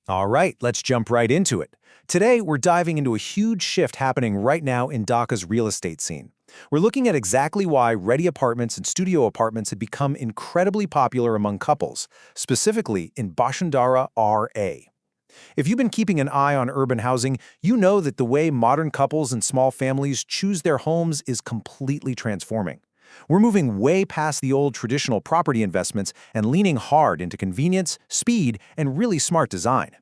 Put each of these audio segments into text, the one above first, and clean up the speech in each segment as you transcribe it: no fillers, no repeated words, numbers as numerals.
All right, let's jump right into it. Today, we're diving into a huge shift happening right now in Dhaka's real estate scene. We're looking at exactly why ready apartments and studio apartments have become incredibly popular among couples, specifically in Bashundhara R. If you've been keeping an eye on urban housing, you know that the way modern couples and small families choose their homes is completely transforming. We're moving way past the old traditional property investments and leaning hard into convenience, speed, and really smart design.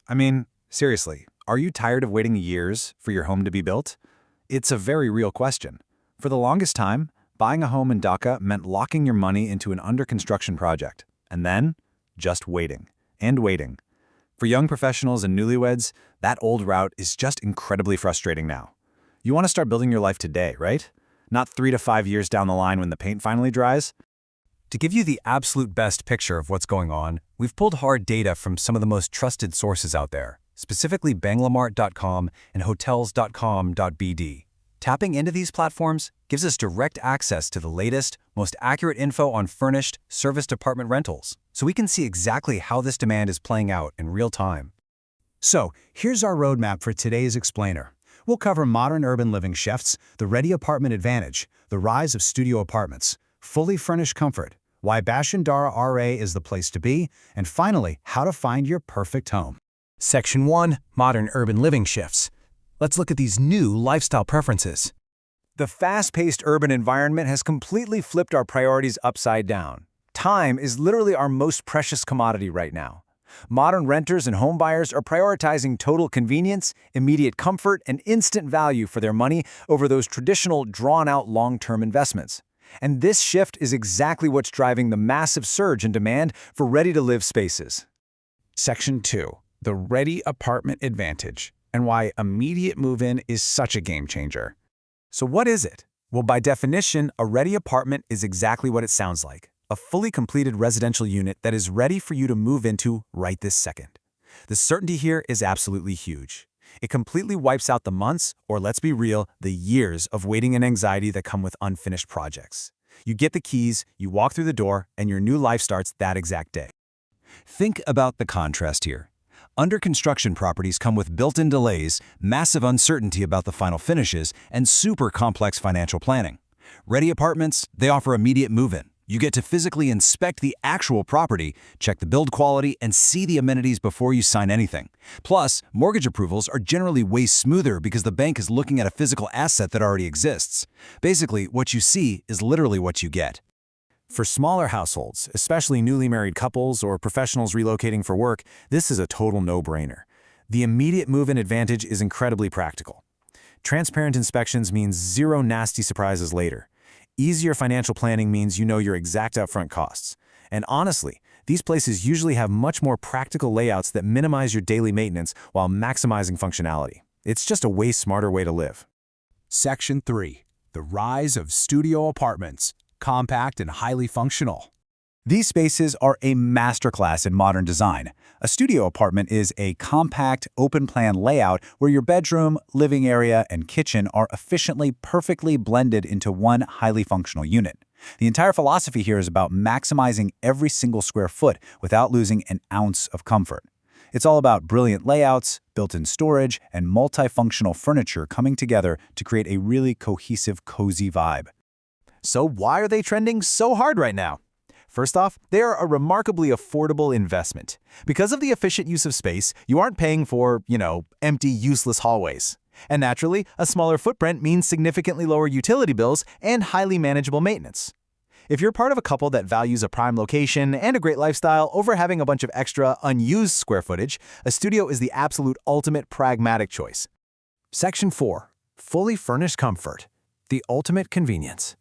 I mean, seriously, are you tired of waiting years for your home to be built? It's a very real question. For the longest time, buying a home in Dhaka meant locking your money into an under-construction project, and then just waiting and waiting. For young professionals and newlyweds, that old route is just incredibly frustrating now. You want to start building your life today, right? Not 3 to 5 years down the line when the paint finally dries. To give you the absolute best picture of what's going on, we've pulled hard data from some of the most trusted sources out there, specifically Banglamart.com and Hotels.com.bd. Tapping into these platforms gives us direct access to the latest, most accurate info on furnished, serviced apartment rentals, so we can see exactly how this demand is playing out in real time. So, here's our roadmap for today's explainer. We'll cover modern urban living shifts, the ready apartment advantage, the rise of studio apartments, fully furnished comfort, why Bashundhara R is the place to be, and finally, how to find your perfect home. Section 1. Modern Urban Living Shifts. Let's look at these new lifestyle preferences. The fast-paced urban environment has completely flipped our priorities upside down. Time is literally our most precious commodity right now. Modern renters and homebuyers are prioritizing total convenience, immediate comfort, and instant value for their money over those traditional, drawn-out long-term investments. And this shift is exactly what's driving the massive surge in demand for ready-to-live spaces. Section 2. The ready apartment advantage, and why immediate move-in is such a game changer. So what is it? Well, by definition, a ready apartment is exactly what it sounds like. A fully completed residential unit that is ready for you to move into right this second. The certainty here is absolutely huge. It completely wipes out the months, or let's be real, the years of waiting and anxiety that come with unfinished projects. You get the keys, you walk through the door, and your new life starts that exact day. Think about the contrast here. Under-construction properties come with built-in delays, massive uncertainty about the final finishes, and super complex financial planning. Ready apartments, they offer immediate move-in. You get to physically inspect the actual property, check the build quality, and see the amenities before you sign anything. Plus, mortgage approvals are generally way smoother because the bank is looking at a physical asset that already exists. Basically, what you see is literally what you get. For smaller households, especially newly married couples or professionals relocating for work, this is a total no-brainer. The immediate move-in advantage is incredibly practical. Transparent inspections means zero nasty surprises later. Easier financial planning means you know your exact upfront costs. And honestly, these places usually have much more practical layouts that minimize your daily maintenance while maximizing functionality. It's just a way smarter way to live. Section 3. The rise of studio apartments, compact and highly functional. These spaces are a masterclass in modern design. A studio apartment is a compact, open-plan layout where your bedroom, living area, and kitchen are efficiently, perfectly blended into one highly functional unit. The entire philosophy here is about maximizing every single square foot without losing an ounce of comfort. It's all about brilliant layouts, built-in storage, and multifunctional furniture coming together to create a really cohesive, cozy vibe. So why are they trending so hard right now? First off, they are a remarkably affordable investment. Because of the efficient use of space, you aren't paying for, empty, useless hallways. And naturally, a smaller footprint means significantly lower utility bills and highly manageable maintenance. If you're part of a couple that values a prime location and a great lifestyle over having a bunch of extra, unused square footage, a studio is the absolute ultimate pragmatic choice. Section 4. Fully Furnished Comfort. The ultimate convenience.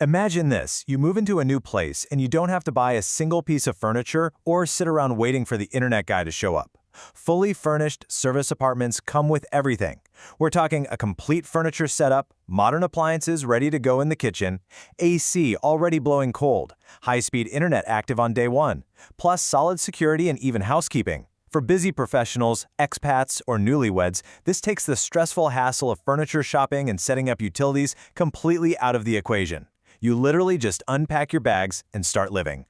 Imagine this, you move into a new place and you don't have to buy a single piece of furniture or sit around waiting for the internet guy to show up. Fully furnished service apartments come with everything. We're talking a complete furniture setup, modern appliances ready to go in the kitchen, AC already blowing cold, high-speed internet active on day one, plus solid security and even housekeeping. For busy professionals, expats, or newlyweds, this takes the stressful hassle of furniture shopping and setting up utilities completely out of the equation. You literally just unpack your bags and start living.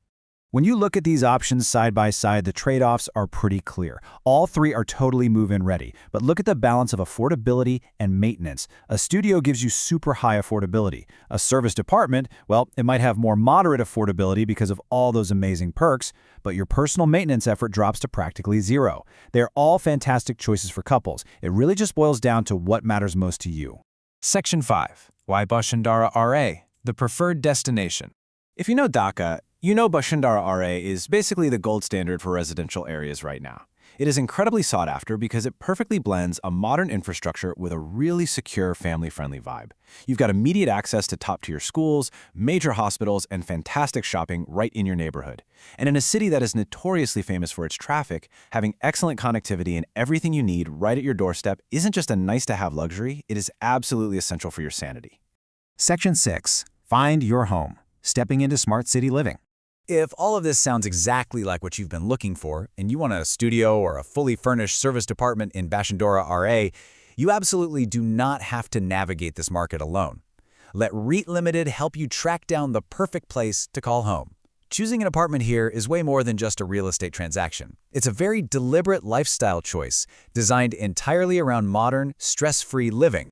When you look at these options side by side, the trade-offs are pretty clear. All three are totally move-in ready, but look at the balance of affordability and maintenance. A studio gives you super high affordability. A serviced apartment, well, it might have more moderate affordability because of all those amazing perks, but your personal maintenance effort drops to practically zero. They're all fantastic choices for couples. It really just boils down to what matters most to you. Section 5. Why Bashundhara RA, the preferred destination. If you know Dhaka, you know Bashundhara RA is basically the gold standard for residential areas right now. It is incredibly sought after because it perfectly blends a modern infrastructure with a really secure, family-friendly vibe. You've got immediate access to top-tier schools, major hospitals, and fantastic shopping right in your neighborhood. And in a city that is notoriously famous for its traffic, having excellent connectivity and everything you need right at your doorstep isn't just a nice-to-have luxury, it is absolutely essential for your sanity. Section 6. Find your home. Stepping into smart city living. If all of this sounds exactly like what you've been looking for, and you want a studio or a fully furnished serviced apartment in Bashundhara RA, you absolutely do not have to navigate this market alone. Let REIT Limited help you track down the perfect place to call home. Choosing an apartment here is way more than just a real estate transaction. It's a very deliberate lifestyle choice designed entirely around modern, stress-free living.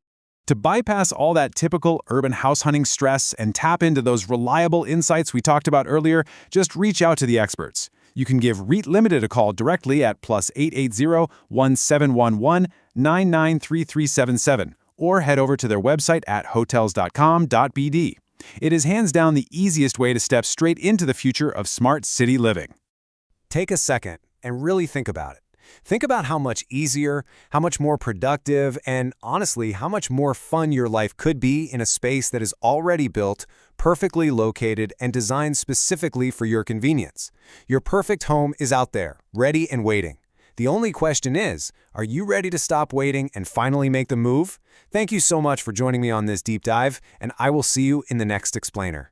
To bypass all that typical urban house hunting stress and tap into those reliable insights we talked about earlier, just reach out to the experts. You can give REIT Limited a call directly at +880-1711-993377 or head over to their website at hotels.com.bd. It is hands down the easiest way to step straight into the future of smart city living. Take a second and really think about it. Think about how much easier, how much more productive, and honestly, how much more fun your life could be in a space that is already built, perfectly located, and designed specifically for your convenience. Your perfect home is out there, ready and waiting. The only question is, are you ready to stop waiting and finally make the move? Thank you so much for joining me on this deep dive, and I will see you in the next explainer.